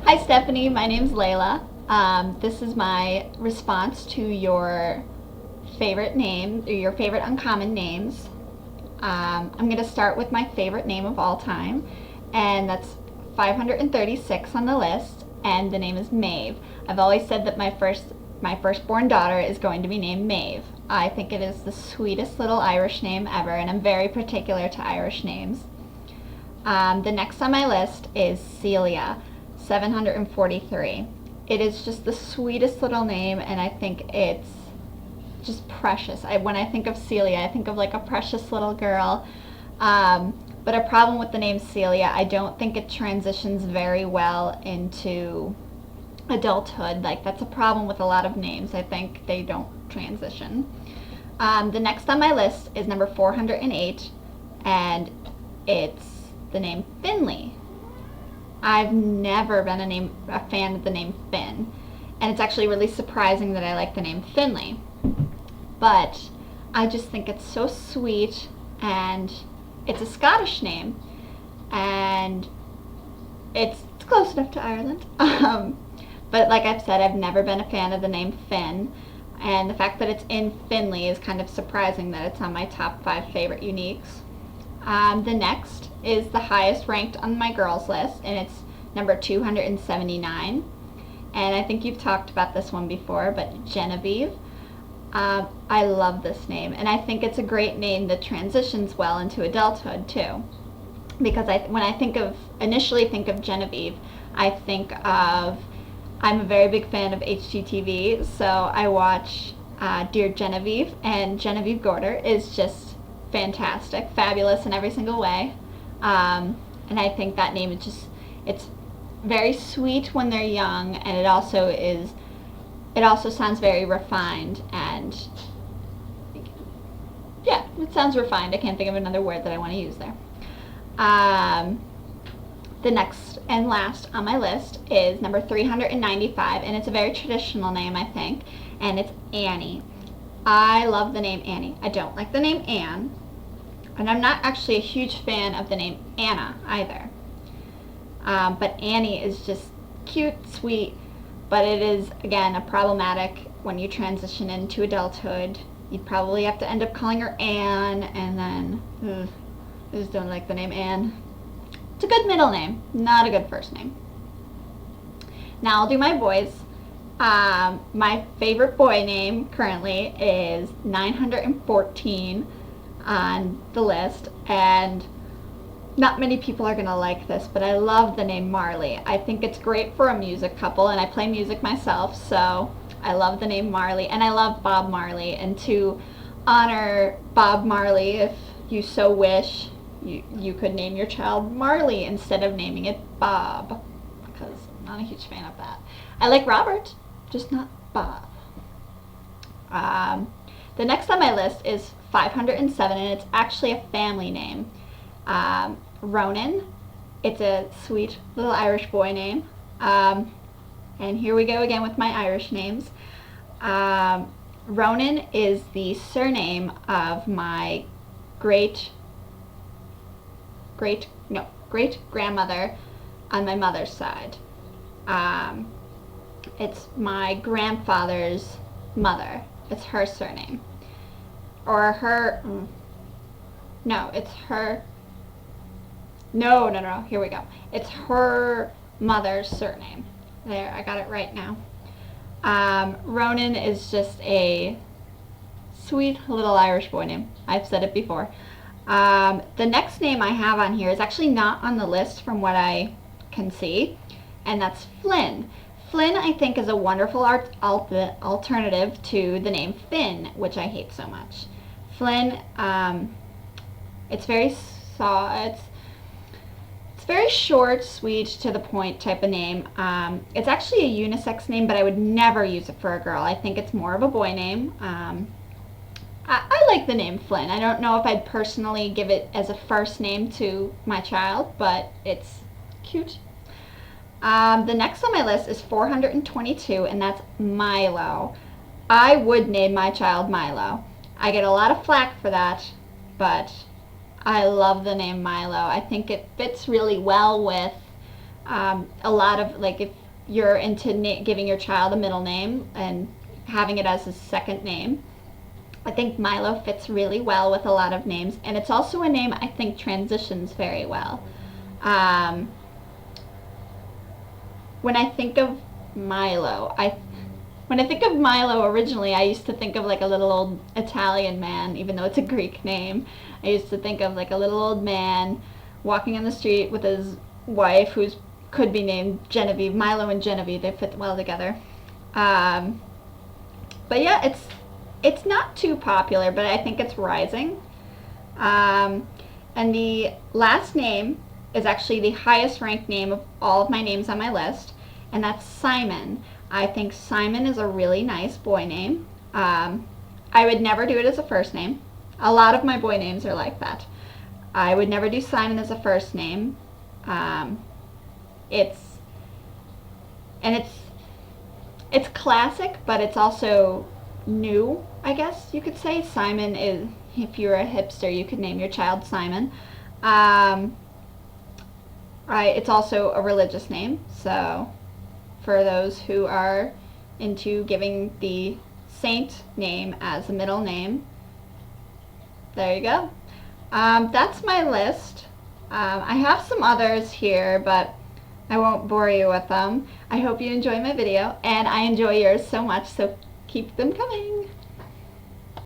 Hi Stephanie, my name's Layla. This is my response to your favorite name, or your favorite uncommon names. I'm going to start with my favorite name of all time, and that's 536 on the list, and the name is Maeve. I've always said that my firstborn daughter is going to be named Maeve. I think it is the sweetest little Irish name ever, and I'm very particular to Irish names. The next on my list is Celia, 743. It is just the sweetest little name, and I think it's just precious. When I think of Celia, I think of like a precious little girl. But a problem with the name Celia, I don't think it transitions very well into adulthood. Like, that's a problem with a lot of names. I think they don't transition. The next on my list is number 408, and it's the name Finley. I've never been a fan of the name Finn, and it's actually really surprising that I like the name Finley. But I just think it's so sweet, and it's a Scottish name, and it's close enough to Ireland. But like I've said, I've never been a fan of the name Finn, and the fact that it's in Finley is kind of surprising that it's on my top 5 favorite uniques. The next is the highest ranked on my girls list, and it's number 279. And I think you've talked about this one before, but Genevieve. I love this name, and I think it's a great name that transitions well into adulthood too. Because when I initially think of Genevieve, I'm a very big fan of HGTV, so I watch Dear Genevieve, and Genevieve Gorder is just fantastic, fabulous in every single way. And I think that name it's very sweet when they're young, and it also sounds very refined, and yeah, it sounds refined. I can't think of another word that I want to use there. The next and last on my list is number 395, and it's a very traditional name, I think, and it's Annie. I love the name Annie. I don't like the name Anne, and I'm not actually a huge fan of the name Anna either. But Annie is just cute, sweet, but it is, again, a problematic when you transition into adulthood. You'd probably have to end up calling her Anne, and then, I just don't like the name Anne. It's a good middle name, not a good first name. Now I'll do my boys. My favorite boy name currently is 914 on the list, and not many people are going to like this, but I love the name Marley. I think it's great for a music couple, and I play music myself, so I love the name Marley, and I love Bob Marley. And to honor Bob Marley, if you so wish, you could name your child Marley instead of naming it Bob, because I'm not a huge fan of that. I like Robert, just not Bob. The next on my list is 507, and it's actually a family name. Ronan. It's a sweet little Irish boy name. And here we go again with my Irish names. Ronan is the surname of my great grandmother on my mother's side. It's my grandfather's mother. It's her surname. Or her, no, it's her, no, here we go. It's her mother's surname. There, I got it right now. Ronan is just a sweet little Irish boy name. I've said it before. The next name I have on here is actually not on the list from what I can see, and that's Flynn. Flynn, I think, is a wonderful alternative to the name Finn, which I hate so much. Flynn, it's very it's very short, sweet, to the point type of name. It's actually a unisex name, but I would never use it for a girl. I think it's more of a boy name. I like the name Flynn. I don't know if I'd personally give it as a first name to my child, but it's cute. The next on my list is 422, and that's Milo. I would name my child Milo. I get a lot of flack for that, but I love the name Milo. I think it fits really well with A lot of, like, if you're into giving your child a middle name and having it as a second name, I think Milo fits really well with a lot of names, and it's also a name I think transitions very well. Um, when I think of Milo, when I think of Milo originally, I used to think of like a little old Italian man, even though it's a Greek name. I used to think of like a little old man walking on the street with his wife, who's could be named Genevieve. Milo and Genevieve, they fit well together. Um, but yeah, it's not too popular, but I think it's rising. Um, and the last name is actually the highest ranked name of all of my names on my list, and that's Simon. I think Simon is a really nice boy name. I would never do it as a first name. A lot of my boy names are like that. I would never do Simon as a first name. It's and it's classic, but it's also new, I guess you could say. Simon is, if you're a hipster, you could name your child Simon. It's also a religious name, so for those who are into giving the saint name as a middle name, there you go. That's my list. I have some others here, but I won't bore you with them. I hope you enjoy my video, and I enjoy yours so much, so keep them coming.